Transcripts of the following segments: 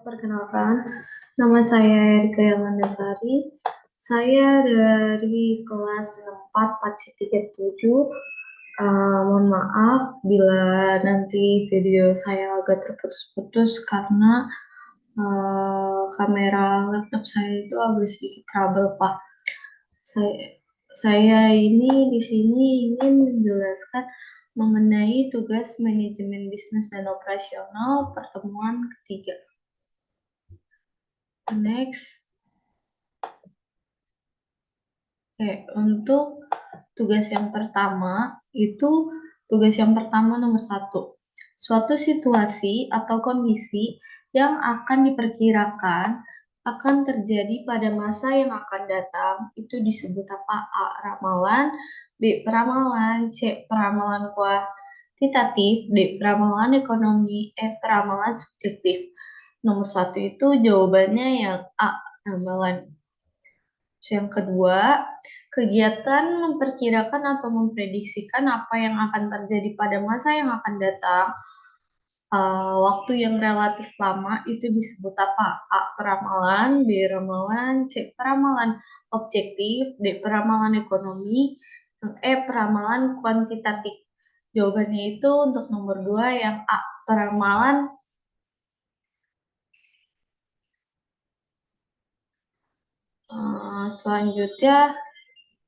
Perkenalkan, nama saya Erika Yamandasari. Saya dari kelas 6437. Mohon maaf bila nanti video saya agak terputus-putus karena kamera laptop saya itu agak sedikit trouble, Pak. Saya ini di sini ingin menjelaskan mengenai tugas manajemen bisnis dan operasional pertemuan ketiga. Next. Oke, untuk tugas yang pertama, nomor 1. Suatu situasi atau kondisi yang akan diperkirakan akan terjadi pada masa yang akan datang, itu disebut apa? A. Ramalan, B. Peramalan, C. Peramalan kuantitatif, D. Peramalan ekonomi, E. Peramalan subjektif. Nomor 1 itu jawabannya yang A. Ramalan. Yang kedua, kegiatan memperkirakan atau memprediksikan apa yang akan terjadi pada masa yang akan datang. Waktu yang relatif lama itu disebut apa? A. Peramalan, B. Ramalan, C. Peramalan objektif, D. Peramalan ekonomi, E. Peramalan kuantitatif. Jawabannya itu untuk nomor 2 yang A. Peramalan. Selanjutnya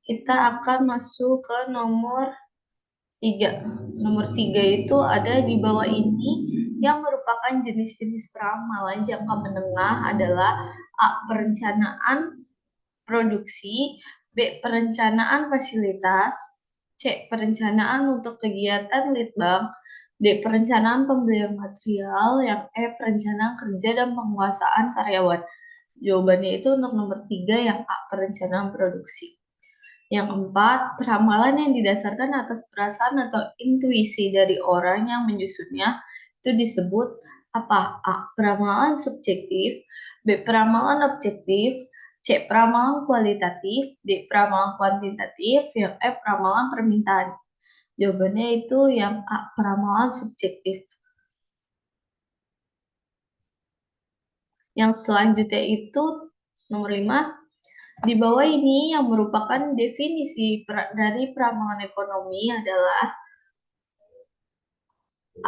kita akan masuk ke nomor 3. Nomor 3 itu ada di bawah ini yang merupakan jenis-jenis peramalan jangka menengah adalah A. Perencanaan produksi, B. Perencanaan fasilitas, C. Perencanaan untuk kegiatan litbang, D. Perencanaan pembelian material, yang E. Perencanaan kerja dan penguasaan karyawan. Jawabannya itu untuk nomor 3 yang A. Perencanaan produksi. Yang keempat, peramalan yang didasarkan atas perasaan atau intuisi dari orang yang menyusunnya itu disebut apa? A. Peramalan subjektif, B. Peramalan objektif, C. Peramalan kualitatif, D. Peramalan kuantitatif, yang E. Peramalan permintaan. Jawabannya itu yang A. Peramalan subjektif. Yang selanjutnya itu nomor 5. Di bawah ini yang merupakan definisi dari peramalan ekonomi adalah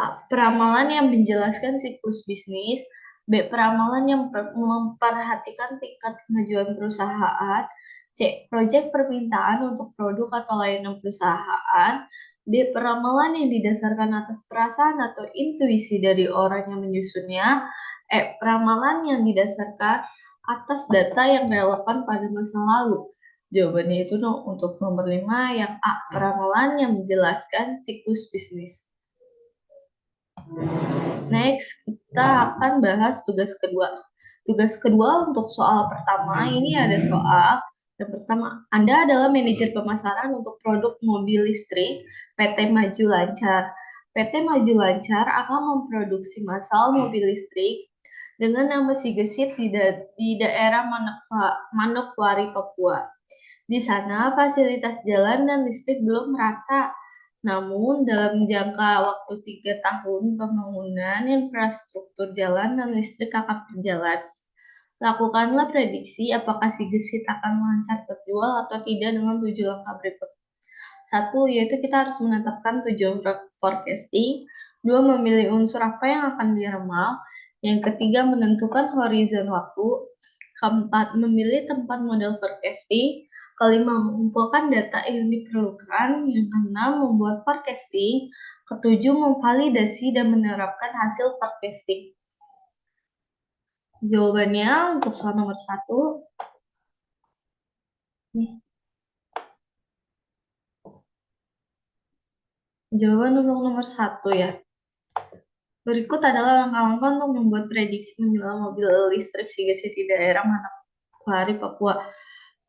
A. Peramalan yang menjelaskan siklus bisnis, B. Peramalan yang memperhatikan tingkat kemajuan perusahaan, C. Proyek permintaan untuk produk atau layanan perusahaan, D. Peramalan yang didasarkan atas perasaan atau intuisi dari orang yang menyusunnya, E. Peramalan yang didasarkan atas data yang relevan pada masa lalu. Jawabannya itu untuk nomor 5 yang A. Peramalan yang menjelaskan siklus bisnis. Next, kita akan bahas tugas kedua. Tugas kedua untuk soal pertama, ini ada soal yang pertama, Anda adalah manajer pemasaran untuk produk mobil listrik PT Maju Lancar. PT Maju Lancar akan memproduksi massal mobil listrik dengan nama Sigesit di daerah Manokwari, Papua. Di sana fasilitas jalan dan listrik belum merata. Namun, dalam jangka waktu 3 tahun pembangunan infrastruktur jalan dan listrik akan berjalan. Lakukanlah prediksi apakah si gesit akan lancar terjual atau tidak dengan 7 langkah berikut. 1. Yaitu kita harus menetapkan tujuan forecasting. 2. Memilih unsur apa yang akan diramal. Yang ketiga, menentukan horizon waktu. Keempat, memilih tempat model forecasting. Kelima, mengumpulkan data yang diperlukan. Yang keenam, membuat forecasting. Ketujuh, memvalidasi dan menerapkan hasil forecasting. Jawabannya untuk soal nomor 1. Jawaban untuk nomor 1 ya. Berikut adalah langkah-langkah untuk membuat prediksi menjual mobil listrik Sigesit di daerah Manokwari, Papua.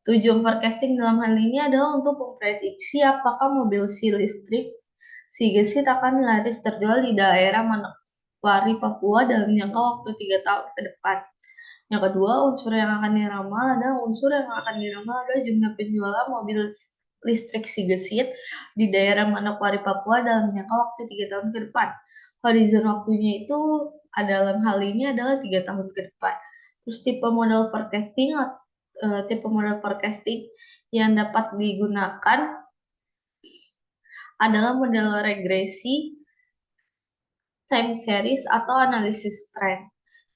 Tujuan forecasting dalam hal ini adalah untuk memprediksi apakah mobil listrik Sigesit akan laris terjual di daerah Manokwari, Papua dalam jangka waktu 3 tahun ke depan. Yang kedua, unsur yang akan diramal adalah jumlah penjualan mobil listrik Sigesit di daerah Manokwari, Papua dalam jangka waktu 3 tahun ke depan. Horizon waktunya itu dalam hal ini adalah 3 tahun ke depan. Terus tipe model forecasting yang dapat digunakan adalah model regresi, time series, atau analisis trend.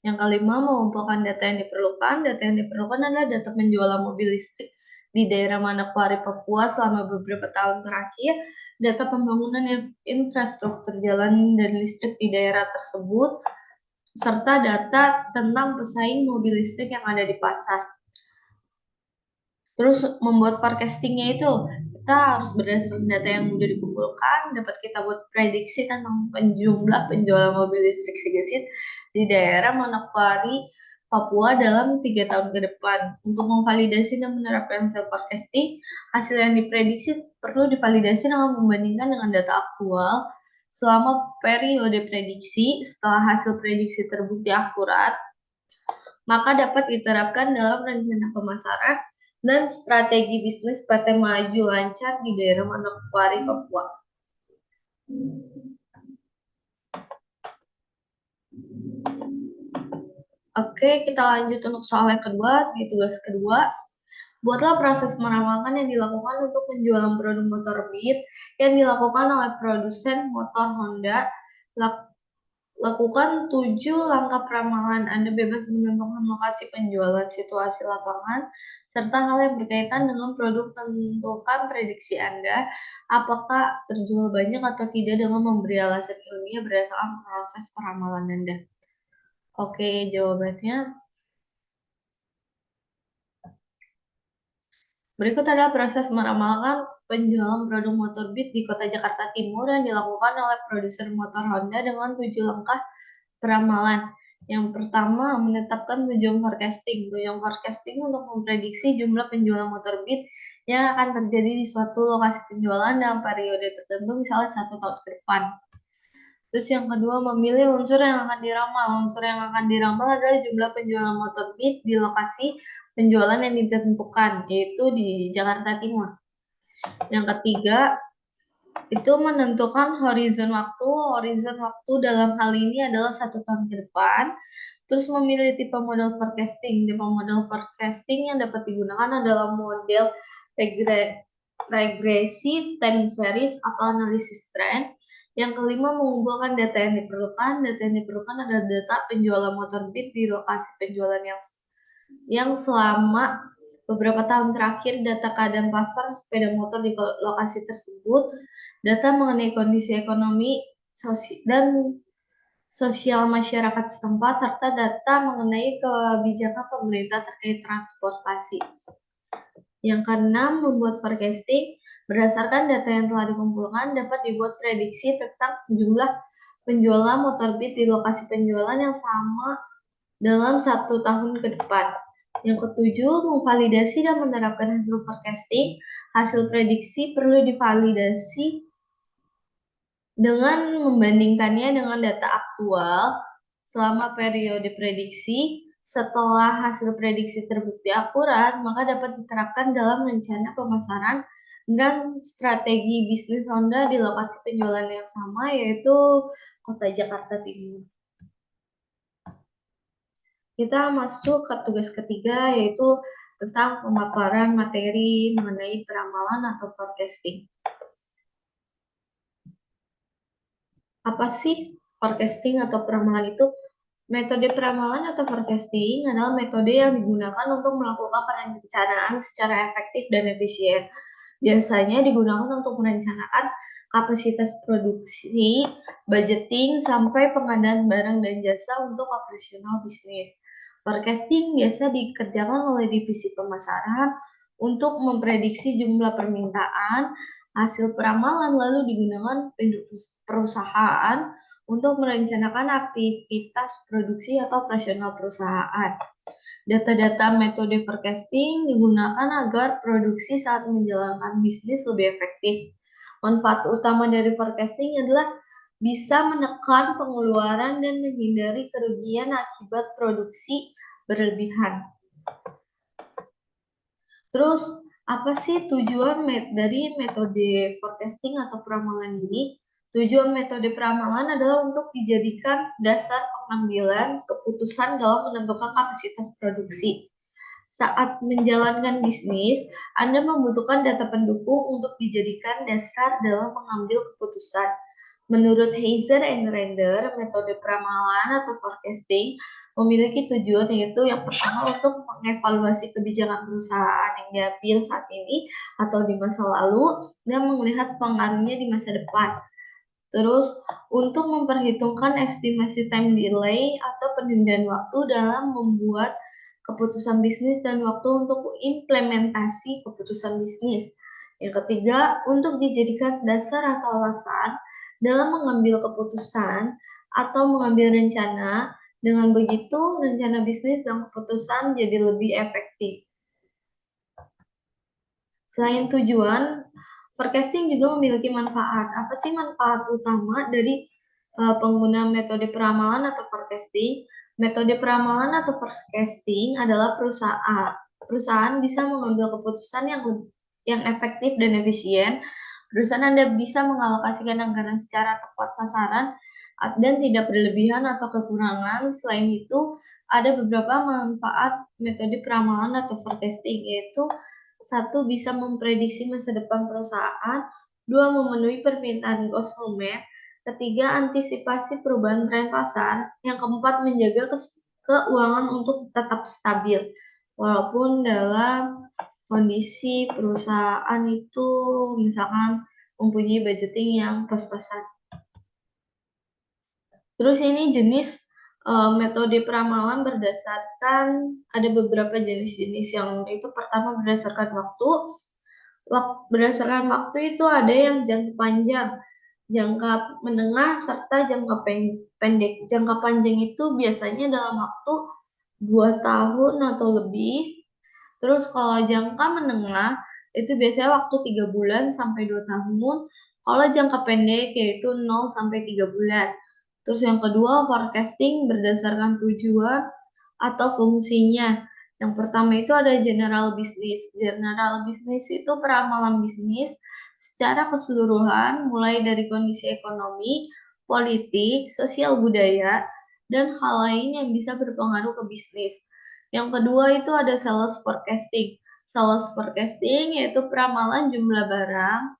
Yang kelima, mengumpulkan data yang diperlukan. Data yang diperlukan adalah data penjualan mobil listrik di daerah Manokwari, Papua selama beberapa tahun terakhir, data pembangunan infrastruktur jalan dan listrik di daerah tersebut, serta data tentang pesaing mobil listrik yang ada di pasar. Terus membuat forecastingnya itu kita harus berdasarkan data yang sudah dikumpulkan, dapat kita buat prediksi tentang jumlah penjualan mobil listrik segesit di daerah Manokwari, Papua dalam 3 tahun ke depan. Untuk memvalidasi dan menerapkan hasil forecasting, hasil yang diprediksi perlu divalidasi dengan membandingkan dengan data aktual selama periode prediksi. Setelah hasil prediksi terbukti akurat, maka dapat diterapkan dalam rencana pemasaran dan strategi bisnis PT Maju Lancar di daerah Manokwari, Papua. Oke, kita lanjut untuk soal yang kedua, di tugas kedua. Buatlah proses meramalkan yang dilakukan untuk penjualan produk motor Beat yang dilakukan oleh produsen motor Honda. Lakukan 7 langkah peramalan. Anda bebas menentukan lokasi penjualan, situasi lapangan, serta hal yang berkaitan dengan produk. Tentukan prediksi Anda, apakah terjual banyak atau tidak dengan memberi alasan ilmiah berdasarkan proses peramalan Anda. Oke, jawabannya. Berikut adalah proses meramalkan penjualan produk motor Beat di kota Jakarta Timur yang dilakukan oleh produsen motor Honda dengan 7 langkah peramalan. Yang pertama, menetapkan tujuan forecasting. Tujuan forecasting untuk memprediksi jumlah penjualan motor Beat yang akan terjadi di suatu lokasi penjualan dalam periode tertentu, misalnya 1 tahun ke depan. Terus yang kedua, memilih unsur yang akan diramal. Unsur yang akan diramal adalah jumlah penjualan motor Beat di lokasi penjualan yang ditentukan, yaitu di Jakarta Timur. Yang ketiga, itu menentukan horizon waktu. Horizon waktu dalam hal ini adalah 1 tahun ke depan. Terus memilih tipe model forecasting. Tipe model forecasting yang dapat digunakan adalah model regresi, time series, atau analisis trend. Yang kelima, mengumpulkan data yang diperlukan. Data yang diperlukan adalah data penjualan motor Beat di lokasi penjualan yang selama beberapa tahun terakhir, data keadaan pasar sepeda motor di lokasi tersebut, data mengenai kondisi ekonomi dan sosial masyarakat setempat, serta data mengenai kebijakan pemerintah terkait transportasi. Yang keenam, membuat forecasting. Berdasarkan data yang telah dikumpulkan, dapat dibuat prediksi tentang jumlah penjualan motor Beat di lokasi penjualan yang sama dalam 1 tahun ke depan. Yang ketujuh, memvalidasi dan menerapkan hasil forecasting. Hasil prediksi perlu divalidasi dengan membandingkannya dengan data aktual selama periode prediksi. Setelah hasil prediksi terbukti akurat, maka dapat diterapkan dalam rencana pemasaran dan strategi bisnis Honda di lokasi penjualan yang sama, yaitu Kota Jakarta Timur. Kita masuk ke tugas ketiga, yaitu tentang pemaparan materi mengenai peramalan atau forecasting. Apa sih forecasting atau peramalan itu? Metode peramalan atau forecasting adalah metode yang digunakan untuk melakukan perencanaan secara efektif dan efisien. Biasanya digunakan untuk merencanakan kapasitas produksi, budgeting, sampai pengadaan barang dan jasa untuk operasional bisnis. Forecasting biasa dikerjakan oleh divisi pemasaran untuk memprediksi jumlah permintaan. Hasil peramalan lalu digunakan perusahaan untuk merencanakan aktivitas produksi atau operasional perusahaan. Data-data metode forecasting digunakan agar produksi saat menjalankan bisnis lebih efektif. Manfaat utama dari forecasting adalah bisa menekan pengeluaran dan menghindari kerugian akibat produksi berlebihan. Terus, apa sih tujuan dari metode forecasting atau peramalan ini? Tujuan metode peramalan adalah untuk dijadikan dasar pengambilan keputusan dalam menentukan kapasitas produksi. Saat menjalankan bisnis, Anda membutuhkan data pendukung untuk dijadikan dasar dalam mengambil keputusan. Menurut Heiser and Render, metode peramalan atau forecasting memiliki tujuan, yaitu yang pertama untuk mengevaluasi kebijakan perusahaan yang diambil saat ini atau di masa lalu dan melihat pengaruhnya di masa depan. Terus, untuk memperhitungkan estimasi time delay atau penundaan waktu dalam membuat keputusan bisnis dan waktu untuk implementasi keputusan bisnis. Yang ketiga, untuk dijadikan dasar atau alasan dalam mengambil keputusan atau mengambil rencana. Dengan begitu, rencana bisnis dan keputusan jadi lebih efektif. Selain tujuan, forecasting juga memiliki manfaat. Apa sih manfaat utama dari pengguna metode peramalan atau forecasting? Metode peramalan atau forecasting adalah perusahaan bisa mengambil keputusan yang efektif dan efisien. Perusahaan Anda bisa mengalokasikan anggaran secara tepat sasaran dan tidak berlebihan atau kekurangan. Selain itu, ada beberapa manfaat metode peramalan atau forecasting, yaitu satu, bisa memprediksi masa depan perusahaan. Dua, memenuhi permintaan konsumen. Ketiga, antisipasi perubahan tren pasar. Yang keempat, menjaga keuangan untuk tetap stabil. Walaupun dalam kondisi perusahaan itu misalkan mempunyai budgeting yang pas-pasan. Terus ini jenis metode peramalan berdasarkan, ada beberapa jenis-jenis. Yang itu pertama berdasarkan waktu. Berdasarkan waktu itu ada yang jangka panjang, jangka menengah, serta jangka pendek. Jangka panjang itu biasanya dalam waktu 2 tahun atau lebih. Terus kalau jangka menengah itu biasanya waktu 3 bulan sampai 2 tahun. Kalau jangka pendek yaitu 0 sampai 3 bulan. Terus yang kedua, forecasting berdasarkan tujuan atau fungsinya. Yang pertama itu ada general business. General business itu peramalan bisnis secara keseluruhan, mulai dari kondisi ekonomi, politik, sosial budaya, dan hal lain yang bisa berpengaruh ke bisnis. Yang kedua itu ada sales forecasting. Sales forecasting yaitu peramalan jumlah barang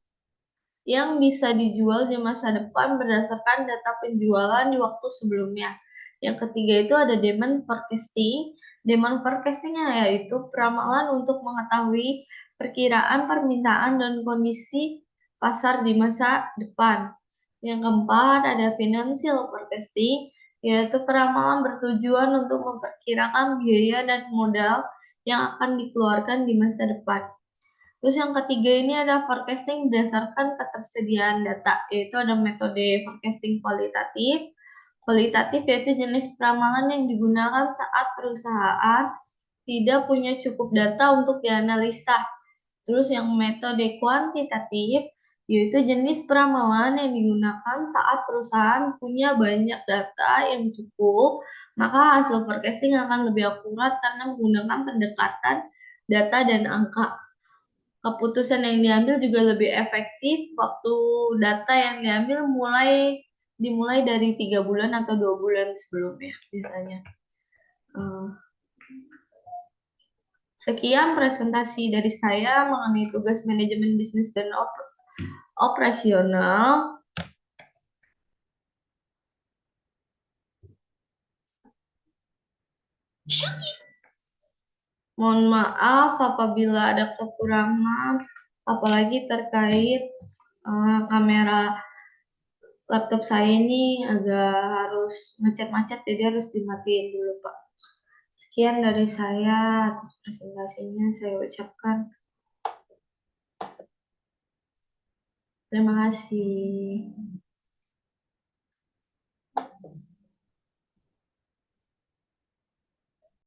yang bisa dijual di masa depan berdasarkan data penjualan di waktu sebelumnya. Yang ketiga itu ada demand forecasting. Demand forecasting yaitu peramalan untuk mengetahui perkiraan permintaan dan kondisi pasar di masa depan. Yang keempat ada financial forecasting, yaitu peramalan bertujuan untuk memperkirakan biaya dan modal yang akan dikeluarkan di masa depan. Terus yang ketiga ini ada forecasting berdasarkan ketersediaan data, yaitu ada metode forecasting kualitatif. Kualitatif yaitu jenis peramalan yang digunakan saat perusahaan tidak punya cukup data untuk dianalisa. Terus yang metode kuantitatif yaitu jenis peramalan yang digunakan saat perusahaan punya banyak data yang cukup, maka hasil forecasting akan lebih akurat karena menggunakan pendekatan data dan angka. Keputusan yang diambil juga lebih efektif waktu data yang diambil dimulai dari 3 bulan atau 2 bulan sebelumnya biasanya. Sekian presentasi dari saya mengenai tugas manajemen bisnis dan operasional. Mohon maaf apabila ada kekurangan, apalagi terkait kamera laptop saya ini agak harus macet-macet, jadi harus dimatiin dulu, Pak. Sekian dari saya, atas presentasinya saya ucapkan terima kasih.